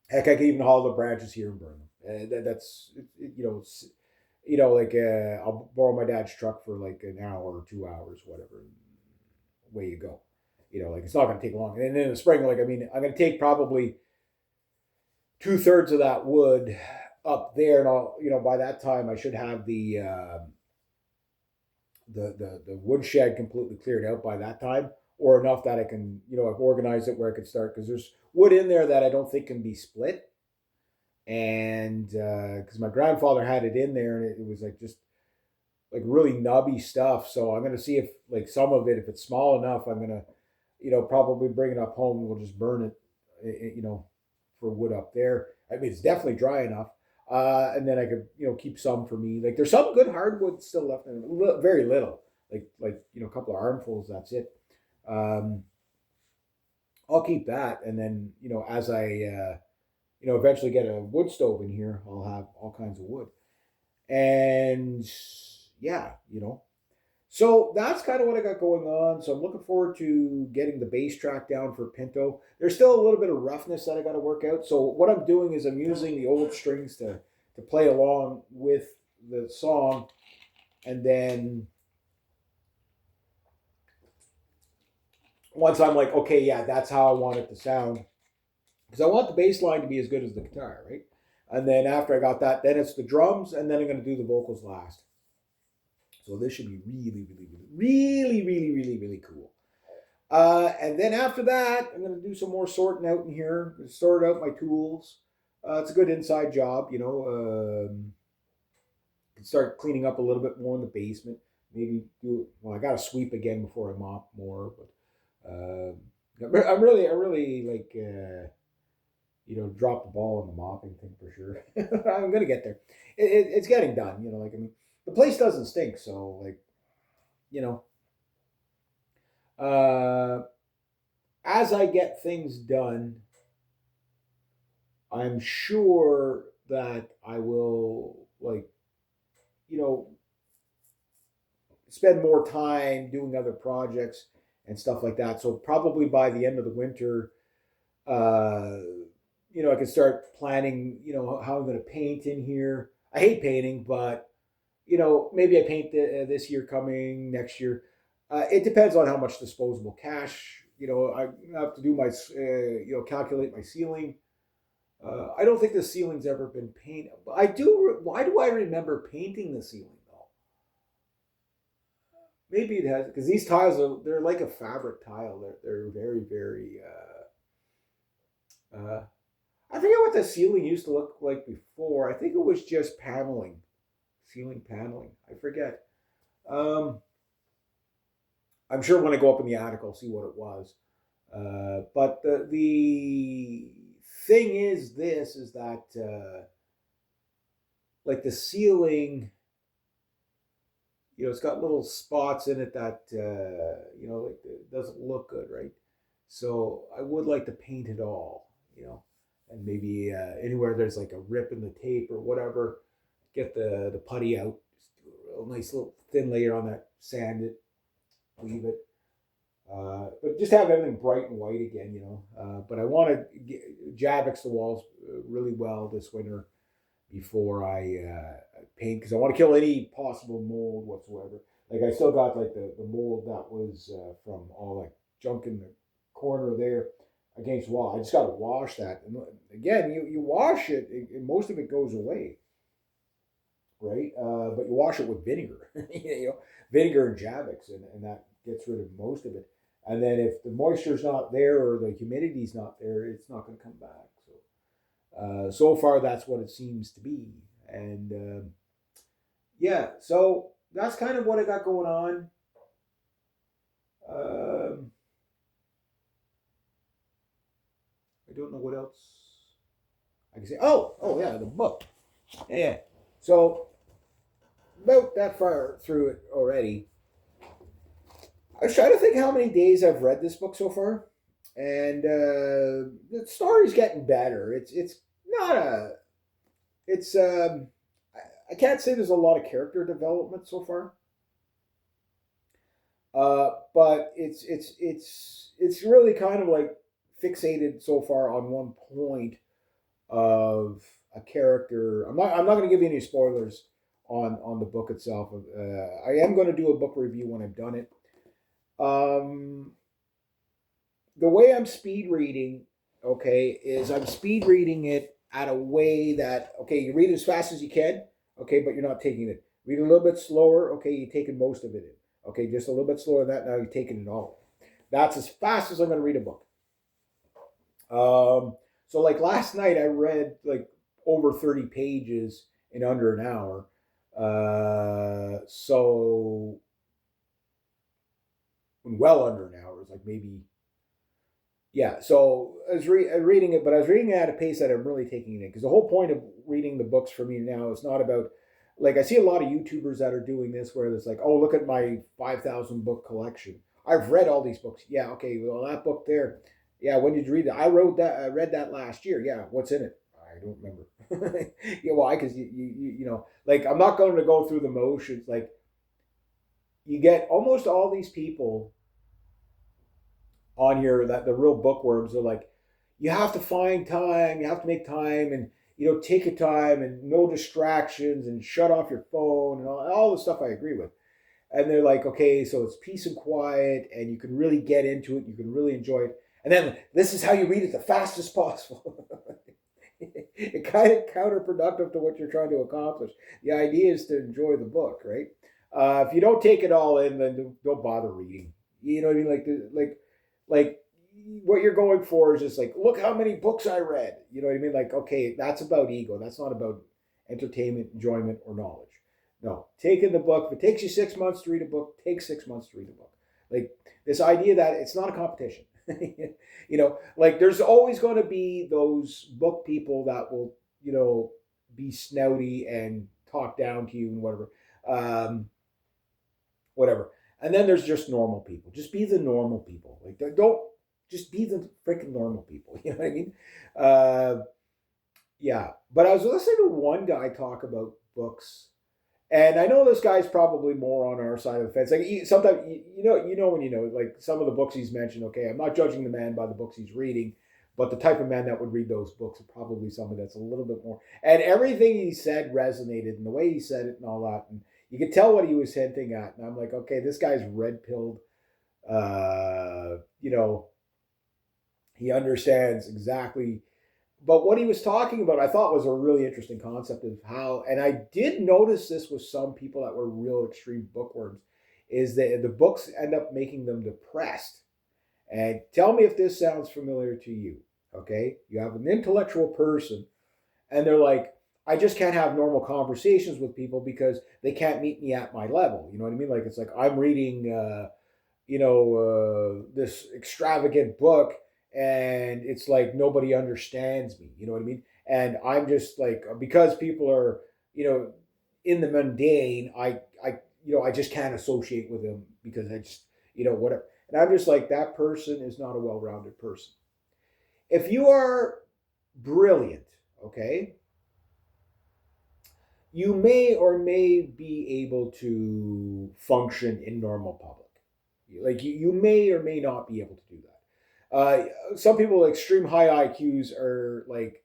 Heck, I can even haul the branches here and burn them. That's like I'll borrow my dad's truck for like an hour or 2 hours, whatever. Away you go. Like it's not going to take long. And then in the spring, like I'm going to take probably 2/3 of that wood up there, and I'll by that time I should have the woodshed completely cleared out by that time, or enough that I can I've organized it where I could start, because there's wood in there that I don't think can be split, and because my grandfather had it in there and it was like just like really nubby stuff. So I'm gonna see if like some of it, if it's small enough, I'm gonna probably bring it up home and we'll just burn it, for wood up there. I mean, it's definitely dry enough. And then I could, keep some for me. Like there's some good hardwood still left in it, very little, like a couple of armfuls. That's it. Um, I'll keep that, and then as I eventually get a wood stove in here, I'll have all kinds of wood, and yeah, So that's kind of what I got going on. So I'm looking forward to getting the bass track down for Pinto. There's still a little bit of roughness that I got to work out. So what I'm doing is I'm using the old strings to play along with the song, and then once I'm like, okay, yeah, that's how I want it to sound, because I want the bass line to be as good as the guitar, right? And then after I got that, then it's the drums, and then I'm going to do the vocals last. So this should be really, really, really, really, really, really, really cool. And then after that, I'm going to do some more sorting out in here, sort out my tools. It's a good inside job, start cleaning up a little bit more in the basement. Maybe I got to sweep again before I mop more. But I really like, drop the ball on the mopping thing for sure. I'm going to get there. It's getting done, the place doesn't stink. So like, as I get things done, I'm sure that I will you know, spend more time doing other projects and stuff like that. So probably by the end of the winter, uh, I can start planning, how I'm going to paint in here. I hate painting, but maybe I paint this year coming, next year. It depends on how much disposable cash. I have to do my, calculate my ceiling. I don't think the ceiling's ever been painted. I do. Why do I remember painting the ceiling though? Maybe it has, because these tiles they're like a fabric tile. They're very very. I forget what the ceiling used to look like before. I think it was just paneling, ceiling paneling. I forget. Um, I'm sure when I go up in the attic, I'll see what it was. But the thing is that like the ceiling, it's got little spots in it that like it doesn't look good, right? So I would like to paint it all, and maybe anywhere there's like a rip in the tape or whatever, get the putty out, just do a real nice little thin layer on that, sand it, leave it. But just have everything bright and white again, But I want to Javix the walls really well this winter before I paint, because I want to kill any possible mold whatsoever. Like I still got like the mold that was from all like junk in the corner there against the wall. I just got to wash that. And again, you wash it, and most of it goes away. right? But you wash it with vinegar, you know, vinegar and Javix, and that gets rid of most of it. And then if the moisture's not there or the humidity's not there, it's not going to come back. So far, that's what it seems to be. And yeah, so that's kind of what I got going on. Um, I don't know what else I can say. Oh yeah, the book. Yeah. So about that far through it already. I was trying to think how many days I've read this book so far, and the story's getting better. It's not a it's I can't say there's a lot of character development so far, but it's really kind of like fixated so far on one point of a character. I'm not going to give you any spoilers on the book itself. I am going to do a book review when I've done it. Um, the way I'm speed reading, okay, is I'm speed reading it at a way that, okay, you read it as fast as you can, okay, but you're not taking it. Read a little bit slower, okay, you're taking most of it in. Okay, just a little bit slower than that, now you're taking it all. That's as fast as I'm going to read a book. So like last night, I read like over 30 pages in under an hour. So well under an hour. It was like maybe, yeah. So reading it, but I was reading it at a pace that I'm really taking it in, because the whole point of reading the books for me now is not about, like, I see a lot of YouTubers that are doing this where it's like, oh, look at my 5,000 book collection. I've read all these books. Yeah, okay, well, that book there, yeah, when did you read it? I read that last year. Yeah, what's in it? I don't remember. Yeah, why? Because you know, like, I'm not going to go through the motions. Like, you get almost all these people on here that the real bookworms are like, you have to find time, you have to make time, and take your time and no distractions and shut off your phone and all the stuff I agree with. And they're like, okay, so it's peace and quiet, and you can really get into it, you can really enjoy it. And then this is how you read it the fastest possible. It kind of counterproductive to what you're trying to accomplish. The idea is to enjoy the book, right? If you don't take it all in, then don't bother reading. You know what I mean? Like what you're going for is just like, look how many books I read. You know what I mean? Like, okay, that's about ego. That's not about entertainment, enjoyment, or knowledge. No, take in the book. If it takes you 6 months to read a book, take 6 months to read a book. Like this idea that it's not a competition. Like there's always going to be those book people that will, be snouty and talk down to you and whatever. Um, Whatever. And then there's just normal people. Just be the normal people. Like, don't just be the freaking normal people. You know what I mean? Uh, yeah. But I was listening to one guy talk about books, and I know this guy's probably more on our side of the fence. Like sometimes when like some of the books he's mentioned. Okay, I'm not judging the man by the books he's reading, but the type of man that would read those books are probably somebody that's a little bit more. And everything he said resonated, and the way he said it and all that, and you could tell what he was hinting at. And I'm like, okay, this guy's red pilled. Uh, you know, he understands exactly. But what he was talking about, I thought was a really interesting concept of how, and I did notice this with some people that were real extreme bookworms, is that the books end up making them depressed. And tell me if this sounds familiar to you. Okay, you have an intellectual person, and they're like, I just can't have normal conversations with people because they can't meet me at my level. You know what I mean? Like it's like I'm reading, this extravagant book, and it's like nobody understands me. You know what I mean? And I'm just like, because people are, in the mundane, I just can't associate with them because I just, whatever. And I'm just like, that person is not a well-rounded person. If you are brilliant, okay, you may or may be able to function in normal public. Like you may or may not be able to do that. Some people with extreme high IQs are like,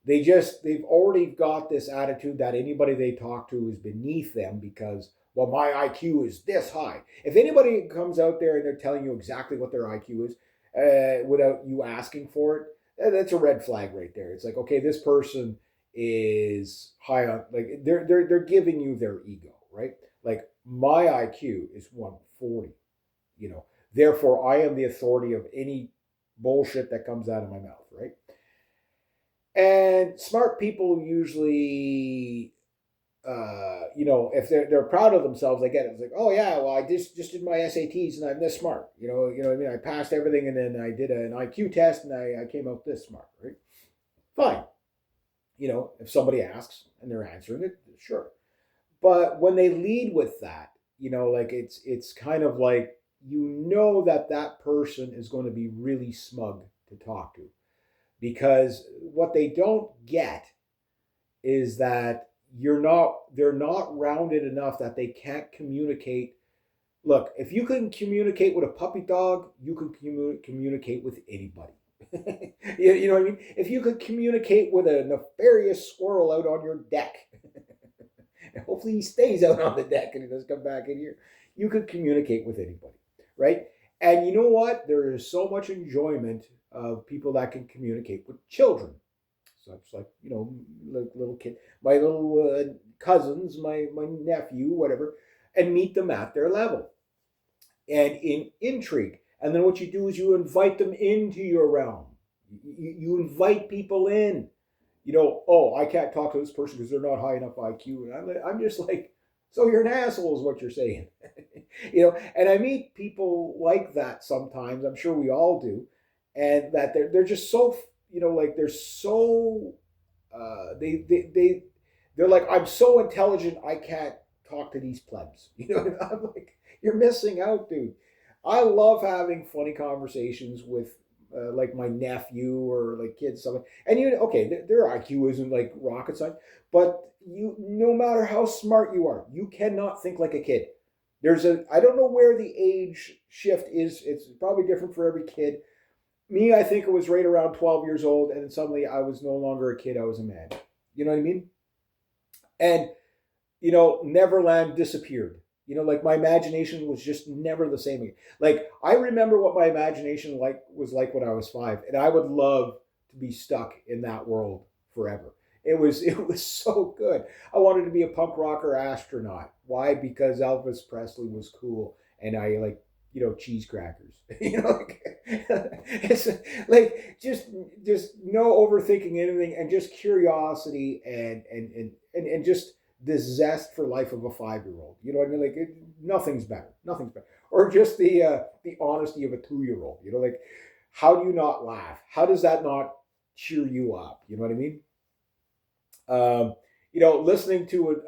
they've already got this attitude that anybody they talk to is beneath them because, well, my IQ is this high. If anybody comes out there and they're telling you exactly what their IQ is without you asking for it, that's a red flag right there. It's like, okay, this person is high on, like they're giving you their ego, right? Like my IQ is 140, you know. Therefore, I am the authority of any bullshit that comes out of my mouth, right? And smart people usually, if they're proud of themselves, they get it. It's like, oh yeah, well I just did my SATs and I'm this smart. You know what I mean? I passed everything and then I did an IQ test and I came out this smart, right? Fine. If somebody asks and they're answering it, sure. But when they lead with that, like it's kind of like that person is going to be really smug to talk to, because what they don't get is that they're not rounded enough that they can't communicate. Look, if you can communicate with a puppy dog, you can communicate with anybody. You know what I mean? If you could communicate with a nefarious squirrel out on your deck, and hopefully he stays out on the deck and he doesn't come back in here, you could communicate with anybody, right? And you know what? There is so much enjoyment of people that can communicate with children. Such like, like little kid, my little cousins, my nephew, whatever, and meet them at their level and in intrigue. And then what you do is you invite them into your realm. You invite people in. Oh, I can't talk to this person because they're not high enough IQ. And I'm just like, so you're an asshole is what you're saying. And I meet people like that sometimes. I'm sure we all do. And that they're just so, like they're so, they're like, I'm so intelligent, I can't talk to these plebs. And I'm like, you're missing out, dude. I love having funny conversations with like my nephew or like kids, something. And their IQ isn't like rocket science, but no matter how smart you are, you cannot think like a kid. I don't know where the age shift is. It's probably different for every kid. Me, I think it was right around 12 years old, and then suddenly I was no longer a kid, I was a man. You know what I mean? And, Neverland disappeared. Like my imagination was just never the same again. Like I remember what my imagination was like when I was 5, and I would love to be stuck in that world forever. It was so good. I wanted to be a punk rocker astronaut. Why? Because Elvis Presley was cool, and I like cheese crackers. It's like just no overthinking anything, and just curiosity and just the zest for life of a 5-year-old. You know what I mean? Like nothing's better. Nothing's better. Or just the honesty of a 2-year-old. Like how do you not laugh? How does that not cheer you up? You know what I mean? Listening to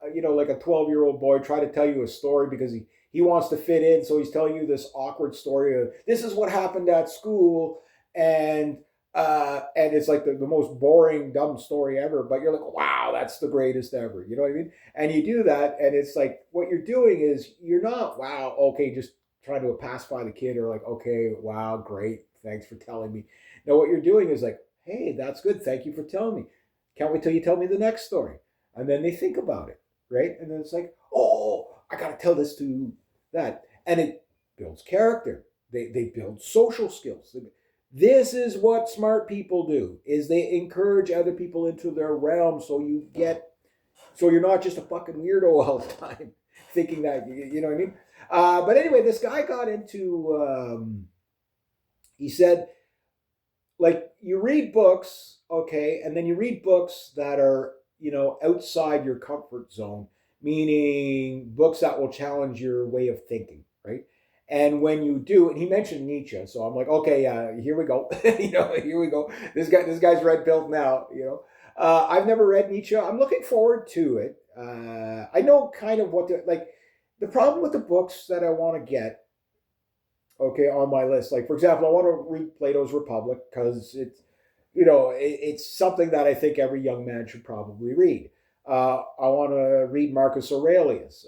like a 12-year-old boy try to tell you a story because he wants to fit in, so he's telling you this awkward story of this is what happened at school, and it's like the most boring, dumb story ever. But you're like, wow, that's the greatest ever. You know what I mean? And you do that, and it's like what you're doing is you're not, wow, okay, just trying to pacify the kid, or like, okay, wow, great, thanks for telling me. No, what you're doing is like, hey, that's good, thank you for telling me. Can't wait till you tell me the next story. And then they think about it, right? And then it's like, oh, I got to tell this to that. And it builds character. They build social skills. This is what smart people do, is they encourage other people into their realm, so you're not just a fucking weirdo all the time thinking that, you know what I mean? But anyway, this guy got into, he said, like, you read books, okay, and then you read books that are, outside your comfort zone, meaning books that will challenge your way of thinking, right? And when you do, and he mentioned Nietzsche, so I'm like, okay, here we go. Here we go. This guy's red pilled now. I've never read Nietzsche. I'm looking forward to it. I know kind of what the problem with the books that I want to get, okay, on my list. Like, for example, I want to read Plato's Republic because it's something that I think every young man should probably read. I want to read Marcus Aurelius.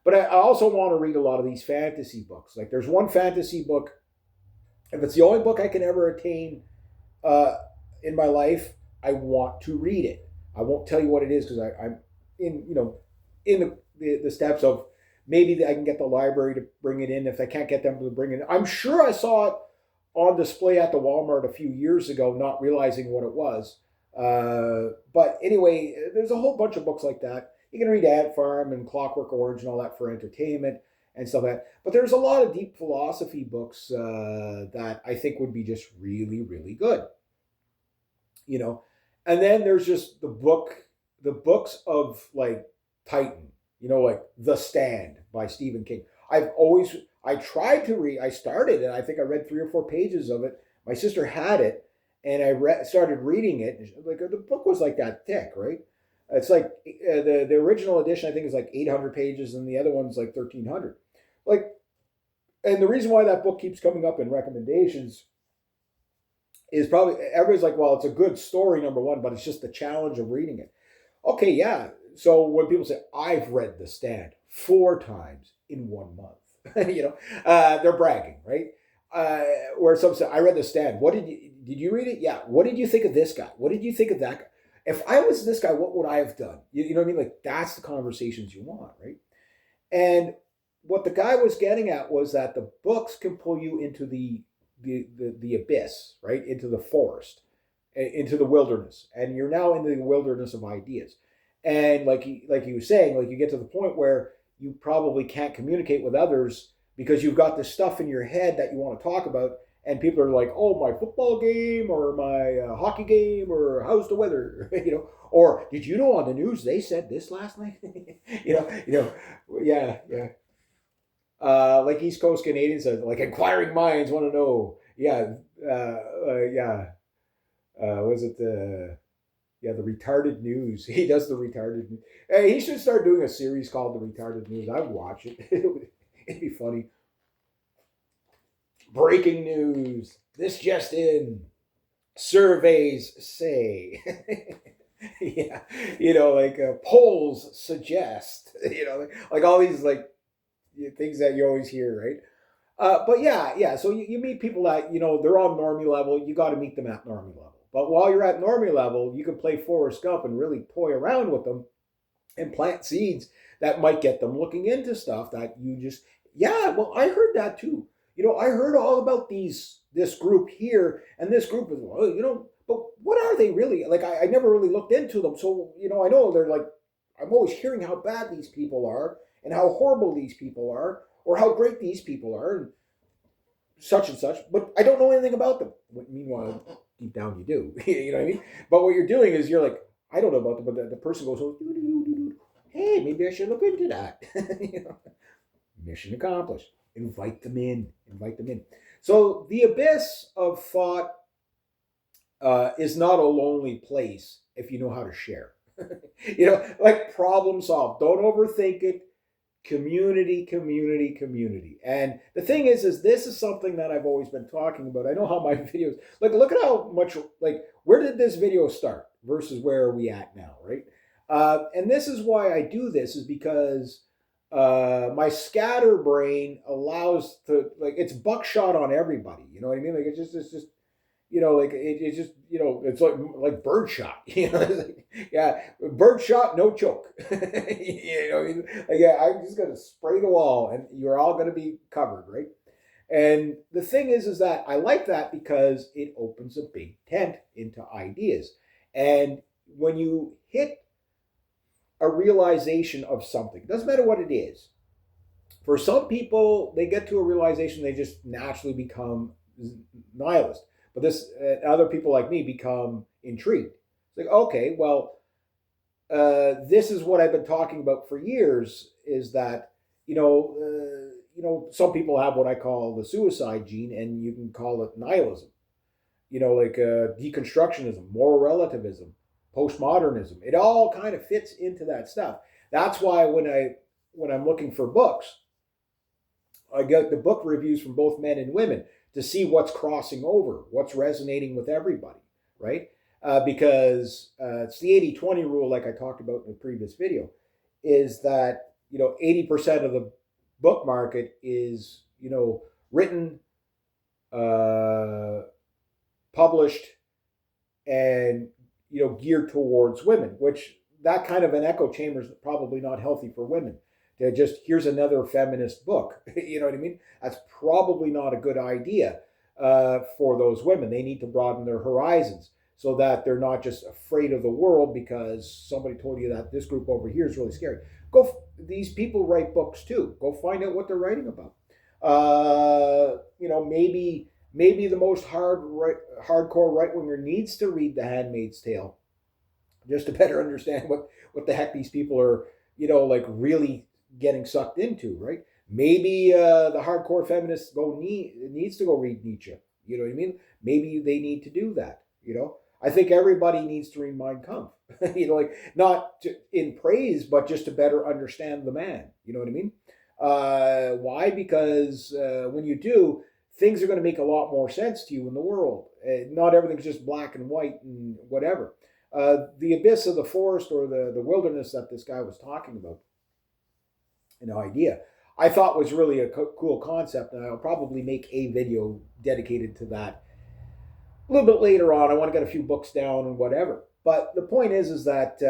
But I also want to read a lot of these fantasy books. Like, there's one fantasy book. If it's the only book I can ever attain in my life, I want to read it. I won't tell you what it is because I'm in the steps of maybe I can get the library to bring it in. If I can't get them to bring it in, I'm sure I saw it on display at the Walmart a few years ago, not realizing what it was. But anyway, there's a whole bunch of books like that. You can read Ant Farm and Clockwork Orange and all that for entertainment and stuff like that. But there's a lot of deep philosophy books that I think would be just really, really good. You know, and then there's just the books of like Titan. You know, like The Stand by Stephen King. I tried to read. I started it. I think I read 3 or 4 pages of it. My sister had it, and started reading it. Like the book was like that thick, right? It's like the original edition. I think is like 800 pages, and the other one's like 1,300. Like, and the reason why that book keeps coming up in recommendations is probably everybody's like, well, it's a good story, number one, but it's just the challenge of reading it. Okay, yeah. So when people say I've read The Stand 4 times in 1 month, they're bragging, right? Where some say I read The Stand. What did you read it? Yeah. What did you think of this guy? What did you think of that guy? If I was this guy, what would I have done? You know what I mean? Like that's the conversations you want, right? And what the guy was getting at was that the books can pull you into the abyss, right? Into the forest, into the wilderness, and you're now in the wilderness of ideas. And like he was saying, like you get to the point where you probably can't communicate with others because you've got this stuff in your head that you want to talk about, and people are like, "Oh, my football game, or my hockey game, or how's the weather?" Or did you know on the news they said this last night? Yeah, yeah. Like East Coast Canadians said, like inquiring minds want to know. Yeah, yeah. Was it the the retarded news? He does the retarded news. Hey, he should start doing a series called the retarded news. I'd watch it. It'd be funny. Breaking news. This just in. Surveys say. Yeah, like polls suggest. Like all these like things that you always hear, right? But yeah. So you meet people that they're on normie level. You got to meet them at normie level. But while you're at normie level, you can play Forrest Gump and really toy around with them and plant seeds that might get them looking into stuff that you just yeah. Well, I heard that too. I heard all about this group here and this group is but what are they really like? I never really looked into them, so I know they're like I'm always hearing how bad these people are and how horrible these people are or how great these people are and such, but I don't know anything about them. Meanwhile, deep down you do. You know what I mean? But what you're doing is you're like, I don't know about them, but the person goes, oh, hey, maybe I should look into that. Mission accomplished. Invite them in. Invite them in. So the abyss of thought is not a lonely place if you know how to share. Like problem solve. Don't overthink it. Community. And the thing is this is something that I've always been talking about. I know how my videos, like, look at how much, like, where did this video start versus where are we at now, right? And this is why I do this is because my scatterbrain allows to, like, it's buckshot on everybody. You know what I mean? Like, it's just like it's just it's like birdshot. Yeah, birdshot, no choke. Like, yeah, I'm just gonna spray the wall, and you're all gonna be covered, right? And the thing is that I like that because it opens a big tent into ideas, and when you hit a realization of something, it doesn't matter what it is. For some people, they get to a realization, they just naturally become nihilist. But other people like me become intrigued. It's like, okay, well, this is what I've been talking about for years. Is that some people have what I call the suicide gene, and you can call it nihilism. Like deconstructionism, moral relativism, postmodernism. It all kind of fits into that stuff. That's why when I'm looking for books, I get the book reviews from both men and women to see what's crossing over, what's resonating with everybody, right? Because it's the 80-20 rule, like I talked about in the previous video, is that 80% of the book market is written, published, and geared towards women, which that kind of an echo chamber is probably not healthy for women. To just here's another feminist book. You know what I mean? That's probably not a good idea for those women. They need to broaden their horizons. so that they're not just afraid of the world because somebody told you that this group over here is really scary. These people write books too. Go find out what they're writing about. Maybe the most hardcore right winger needs to read The Handmaid's Tale just to better understand what the heck these people are, like really getting sucked into, right? Maybe the hardcore feminists needs to go read Nietzsche. You know what I mean? Maybe they need to do that. I think everybody needs to read Mein Kampf. Like not in praise, but just to better understand the man. You know what I mean? Why? Because when you do, things are going to make a lot more sense to you in the world. Not everything's just black and white and whatever. The abyss of the forest or the wilderness that this guy was talking about, idea, I thought was really a cool concept, and I'll probably make a video dedicated to that a little bit later on. I want to get a few books down and whatever. But the point is that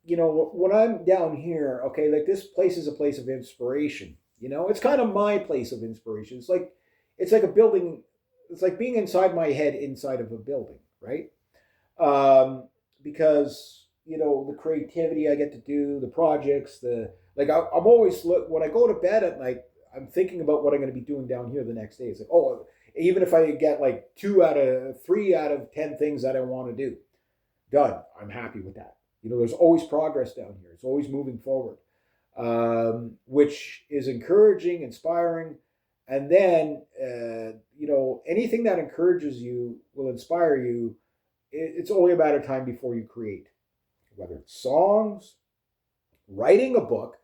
when I'm down here, okay, like this place is a place of inspiration. It's kind of my place of inspiration. It's like a building. It's like being inside my head, inside of a building, right? Because the creativity I get to do, the projects, I'm always when I go to bed at night, I'm thinking about what I'm going to be doing down here the next day. It's like, oh, even if I get like 3 out of 10 things that I want to do done, I'm happy with that. There's always progress down here. It's always moving forward, which is encouraging, inspiring. And then, anything that encourages you will inspire you. It's only a matter of time before you create, whether it's songs, writing a book.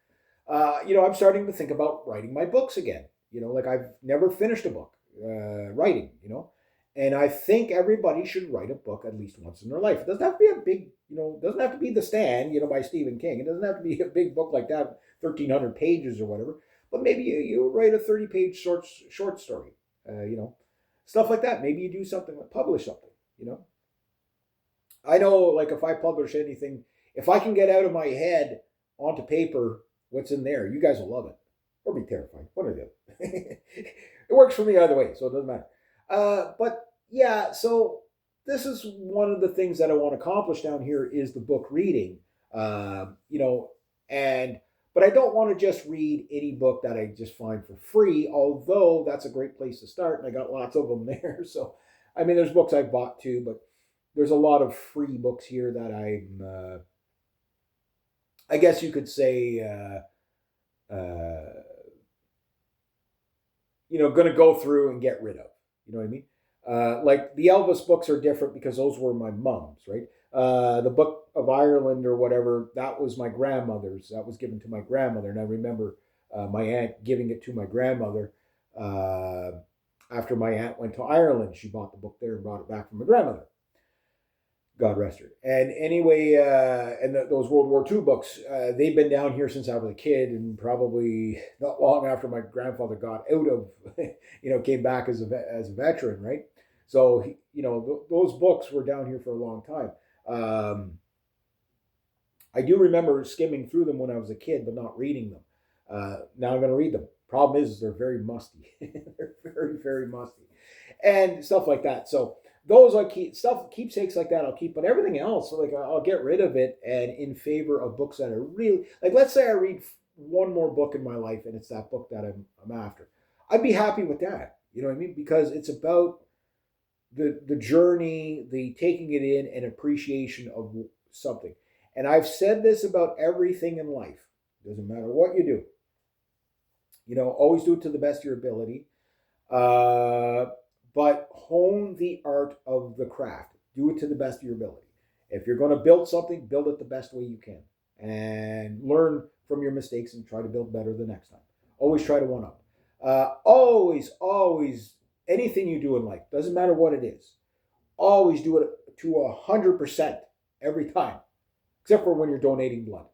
I'm starting to think about writing my books again. Like I've never finished a book writing, and I think everybody should write a book at least once in their life. It doesn't have to be a big, it doesn't have to be The Stand, by Stephen King. It doesn't have to be a big book like that, 1,300 pages or whatever. But maybe you write a 30-page short story, stuff like that. Maybe you do something, publish something, I know, like if I publish anything, if I can get out of my head onto paper what's in there, you guys will love it or be terrified. One or the other. It works for me either way, so it doesn't matter. But yeah, so this is one of the things that I want to accomplish down here is the book reading. But I don't want to just read any book that I just find for free, although that's a great place to start, and I got lots of them there. So, there's books I've bought too, but there's a lot of free books here that I'm, I guess you could say, going to go through and get rid of. You know what I mean? Like the Elvis books are different because those were my mom's, right? The Book of Ireland or whatever, that was my grandmother's. That was given to my grandmother. And I remember my aunt giving it to my grandmother after my aunt went to Ireland. She bought the book there and brought it back from my grandmother. God rest her. And anyway, those World War II books, they've been down here since I was a kid, and probably not long after my grandfather got out of, came back as a veteran, right? So, those books were down here for a long time. I do remember skimming through them when I was a kid, but not reading them. Now I'm going to read them. Problem is they're very musty. They're very, very musty. And stuff like that. So, those I keep, keepsakes like that I'll keep, but everything else, like I'll get rid of it and in favor of books that are really, like let's say I read one more book in my life and it's that book that I'm after. I'd be happy with that. You know what I mean? Because it's about the journey, the taking it in and appreciation of something. And I've said this about everything in life. Doesn't matter what you do. Always do it to the best of your ability. But hone the art of the craft. Do it to the best of your ability. If you're going to build something, build it the best way you can. And learn from your mistakes and try to build better the next time. Always try to one up. Always, anything you do in life, doesn't matter what it is, always do it to 100% every time. Except for when you're donating blood.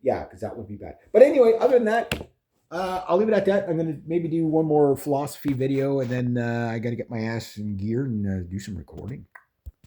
Yeah, because that would be bad. But anyway, other than that, I'll leave it at that. I'm going to maybe do one more philosophy video, and then I got to get my ass in gear and do some recording.